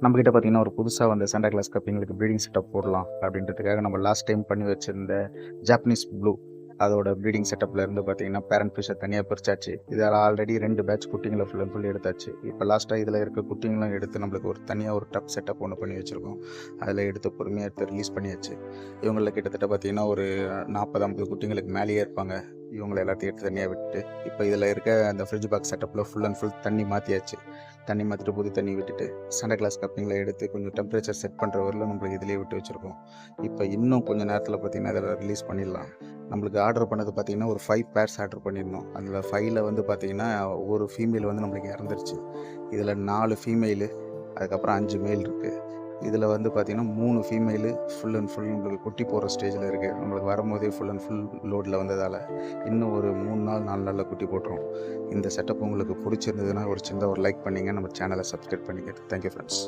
நம்மக்கிட்ட பார்த்தீங்கன்னா, ஒரு புதுசா வந்த சாண்டா கிளாஸ் கப்பிங்களுக்கு ப்ரீடிங் செட்டப் போடலாம் அப்படின்றதுக்காக நம்ம லாஸ்ட் டைம் பண்ணி வச்சிருந்த ஜாப்பனீஸ் ப்ளூ அதோட ப்ரீடிங் செட்டப்ல இருந்து பார்த்தீங்கன்னா, பேரண்ட் ஃபிஷ்ஷை தனியா பிரிச்சாச்சு. இதில ஆல்ரெடி 2 பேட்ச் குட்டிங்கள ஃபுல் அண்ட் ஃபுல் எடுத்தாச்சு. இப்போ லாஸ்ட்டா இதில இருக்க குட்டிங்களும் எடுத்து நம்மளுக்கு ஒரு தனியா ஒரு டப் செட்டப் ஒண்ணு பண்ணி வச்சிருக்கோம். அதில எடுத்து பொறுமையா எடுத்து ரிலீஸ் பண்ணியாச்சு. இவங்கள்ல கிட்டத்தட்ட பார்த்தீங்கன்னா, ஒரு 40, 50 குட்டிங்களுக்கு மேலேயே இருப்பாங்க. இவங்கள எல்லாத்தையும் எடுத்து தனியா விட்டுட்டு, இப்போ இதில இருக்க அந்த ஃப்ரிட்ஜ் பாக்ஸ் செட்டப்ல ஃபுல் அண்ட் ஃபுல் தண்ணி மாத்தியாச்சு. தண்ணி மாற்றிட்டு புது தண்ணி விட்டுட்டு சாண்டா கிளாஸ் கப்பிங்களை எடுத்து கொஞ்சம் டெம்பரேச்சர் செட் பண்ணுற வரலும் நம்மளுக்கு இதிலேயே விட்டு வச்சுருக்கோம். இப்போ இன்னும் கொஞ்சம் நேரத்தில் பார்த்திங்கன்னா இதில் ரிலீஸ் பண்ணிடலாம். நம்மளுக்கு ஆர்டர் பண்ணது பார்த்திங்கன்னா ஒரு 5 பேர்ஸ் ஆர்டர் பண்ணியிருந்தோம். அதில் 5ல் வந்து பார்த்திங்கன்னா ஒரு ஃபீமேல் வந்து நம்மளுக்கு இறந்துருச்சு. இதில் 4 ஃபீமேலு, அதுக்கப்புறம் 5 மேல் இருக்குது. இதில் வந்து பார்த்திங்கன்னா 3 ஃபீமேலு ஃபுல் அண்ட் ஃபுல் நம்மளுக்கு குட்டி போகிற ஸ்டேஜில் இருக்குது. நம்மளுக்கு வரும்போதே ஃபுல் அண்ட் ஃபுல் லோடில் வந்ததால் இன்னும் ஒரு 3 நாள் 4 நாளில் குட்டி போட்டுரும். இந்த செட்டப் உங்களுக்கு பிடிச்சிருந்ததுன்னா ஒரு சின்ன ஒரு லைக் பண்ணிங்க, நம்ம சேனலை சப்ஸ்கிரைப் பண்ணிக்கிட்டு. Thank you friends.